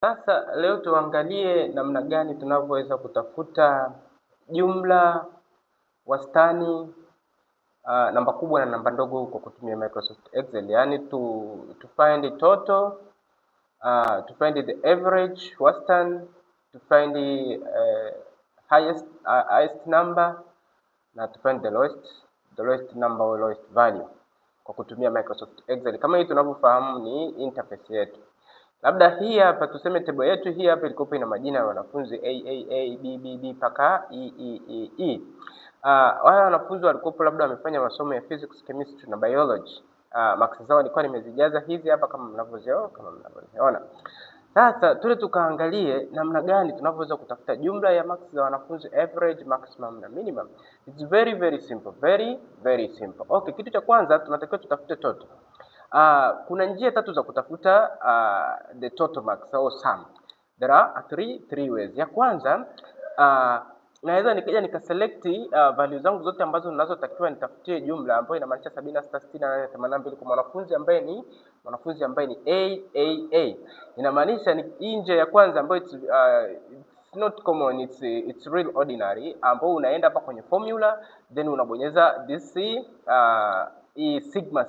Sasa leo tuangalie namna gani tunavyoweza kutafuta jumla, wastani, namba kubwa na namba ndogo kwa kutumia Microsoft Excel. Yaani to find the total, to find the average, wastani, to find the highest number na to find the lowest number or lowest value kwa kutumia Microsoft Excel. Kama hii tunavyofahamu ni interface yetu. Labda hii hapa tuseme table yetu hii hapa ilikuwa ina majina ya wanafunzi A, B, B mpaka E. Wale wanafunzi walikuwa labda wamefanya masomo ya physics, chemistry na biology. Marks zao nilikuwa nimezijaza hizi hapa kama mnavyoziona. Sasa tule tukaangalie namna gani tunavyoweza kutafuta jumla ya marks za wanafunzi, average, maximum na minimum. It's very simple, very simple. Okay, kitu cha kwanza tunatakiwa tutafute total. Kuna njia tatu za kutafuta the total marks au sum. There are three ways. Ya kwanza naweza nikaja nikaselect value zangu zote ambazo ninazotakiwa nitafutie jumla ambayo inamaanisha 76, 68, 82 kwa mwanafunzi ambaye ni A. Inamaanisha ni hii njia ya kwanza ambayo it's not common, it's real ordinary, ambao unaenda hapa kwenye formula then unabonyeza this hii sigma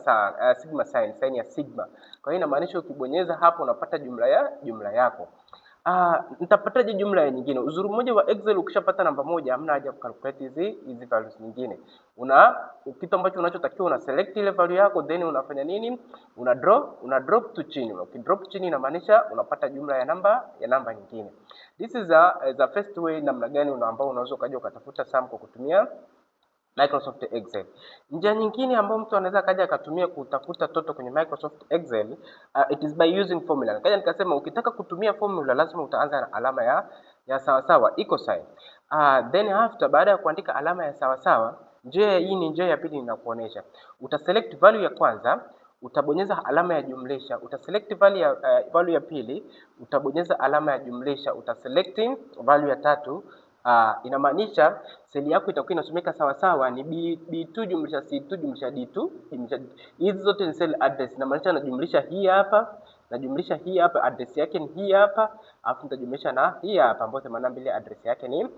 sign ya sigma. Kwa hiyo inamaanisha ukibonyeza hapo unapata jumla yako. Nitapataje jumla ya nyingine? Uzuri mmoja wa Excel, ukishapata namba moja hamna haja kucalculate hizi values nyingine. Kitu ambacho unachotakiwa una select ile value yako then unafanya nini? Una drop to chini. Ukidrop chini inamaanisha unapata jumla ya namba nyingine. This is the first way, namna gani ambao unaweza kaja ukatafuta sum kwa kutumia Microsoft Excel. Njia nyingine ambayo mtu anaweza kaja akatumia kutafuta total kwenye Microsoft Excel, it is by using formula. Kaja nikasema ukitaka kutumia formula lazima utaanza na alama ya sawasawa, equal sign. Then after, baada ya kuandika alama ya sawasawa, njia hii ni njia ya pili ninakuonesha. Utaselect value ya kwanza, utabonyeza alama ya jumlisha, utaselect value ya pili, utabonyeza alama ya jumlisha, utaselect value ya tatu. Inamaanisha seli yako itakuwa inasomeka sawa sawa ni B2 jumlisha C2 jumlisha D2 hizi zote ni cell address. Inamaanisha najumlisha hii hapa, najumlisha hii hapa, address yake ni hii hapa, alafu nitajumlisha na hii hapa ambayo 82 address yake ni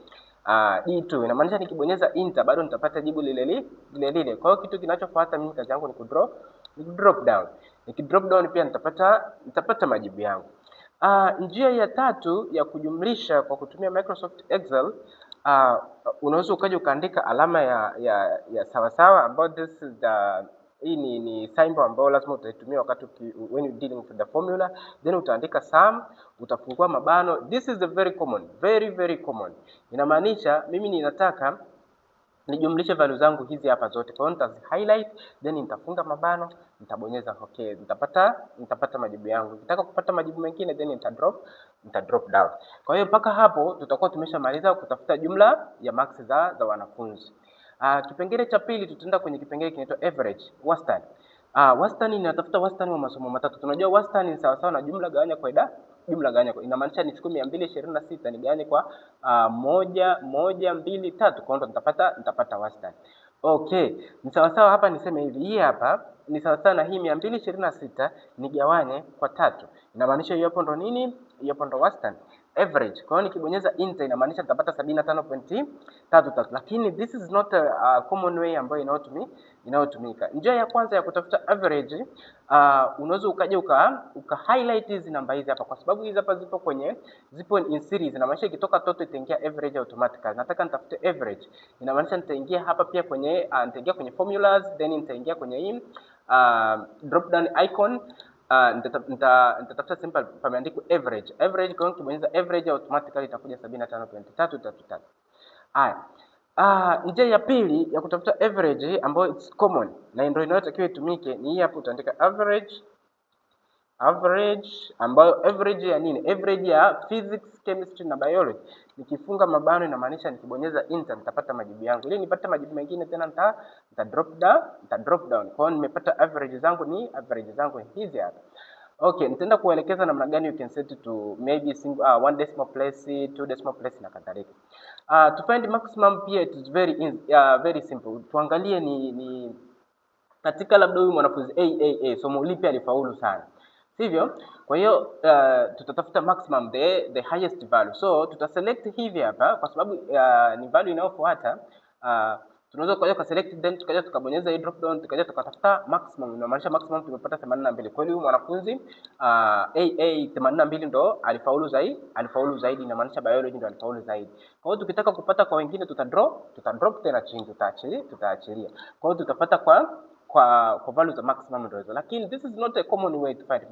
D2. Inamaanisha nikibonyeza enter bado nitapata jibu lile. Kwa hiyo kitu kinachofuata mimi kazi yangu ni drop down. Nikidrop down pia nitapata majibu yangu. Njia ya tatu ya kujumlisha kwa kutumia Microsoft Excel, unaweza ukaja ukaandika alama ya sawasawa ambayo this is hii ni symbol ambayo lazima utaitumia wakati when you dealing with the formula, then utaandika sum, utafungua mabano. This is very common. Inamaanisha mimi ninataka nijumlishe value zangu hizi hapa zote. Kwa hiyo nitazi highlight then nitafunga mabano, nitabonyeza okay, nitapata majibu yangu. Nikitaka kupata majibu mengine then nita drop down. Kwa hiyo mpaka hapo tutakuwa tumeshamaliza kutafuta jumla ya marks za wanafunzi. Kipengele cha pili tutaenda kwenye kipengele kinaitwa average, wastani. Wastani ninatafuta wastani wa masomo matatu. Tunajua wastani ni sawa sawa na jumla gawanya kwa idadi. Inamaanisha nichukue 226 nigawanye kwa 1, 1, 2, 3. Kwa hiyo nitapata wastani. Okay, ni sawa sawa hapa niseme hivi, hii hapa ni sawa sawa na hii 226 nigawanye kwa 3. Inamaanisha hiyo hapo ndo nini? Hiyo hapo ndo wastani, average. Kwa hiyo nikibonyeza enter inamaanisha nitapata 75.33. Lakini this is not a common way ambayo inayotumika. Njia ya kwanza ya kutafuta average, unaweza ukaja uka highlight hizi namba hizi hapa, kwa sababu hizi hapa zipo in series. Inamaanisha ikitoka total itaingia average automatically. Nataka nitafute average, inamaanisha nitaingia hapa pia nitaingia kwenye formulas, then nitaingia kwenye hii drop down icon. Nitatafuta simple pameandikwa average. Kwa hiyo kibonyeza average automatically itakuja 75.333. Njia ya pili ya kutafuta average ambayo it's common na ndio inayotakiwa itumike ni hii hapo. Utaandika average, ambayo average ya nini? Average ya physics, chemistry na biology. Nikifunga mabano inamaanisha nikibonyeza enter nitapata majibu yangu. Ili nipate majibu mengine tena nita drop down. Kwa hiyo nimepata average zangu hizi hapa. Okay, nitaenda kuelekeza namna gani you can set to maybe one decimal place, two decimal place na kadhalika. To find maximum pia it is very simple. Tuangalie ni katika labda huyu mwanafunzi A somo lipi alifaulu sana. sivyo? Kwa hiyo tutatafuta maximum the highest value. So tutaselect hivi hapa kwa sababu ni value inayofuata. Tunaweza kuja select then tukaja tukabonyeza hii drop down tukaja tukatafuta maximum. Inamaanisha maximum tumepata 82. Kwa hiyo mwanafunzi AA 82 ndo alifaulu zaidi, inamaanisha biology ndo alifaulu zaidi. Kwa hiyo tukitaka kupata kwa wengine tutadrop tena chini, tutaachilia. Kwa hiyo tutapata kwa values za maximum ndio hizo, lakini this is not a common way to find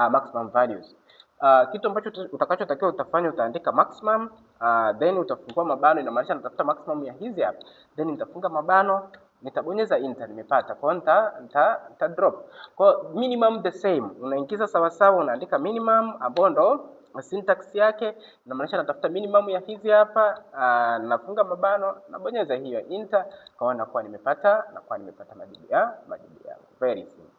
maximum values. Kitu ambacho utakachotakiwa utafanya, utaandika maximum, then utafungua mabano, inamaanisha natafuta maximum ya hizi hapa, then nitafunga mabano, nitabonyeza enter, nimepata. Kwa hiyo nita drop. Kwa minimum the same, unaingiza sawa sawa, unaandika minimum ambao ndo syntax yake, inamaanisha natafuta minimum ya hizi hapa, nafunga mabano, nabonyeza hiyo enter, kwa hiyo nakuwa nimepata majibu yangu. Very simple.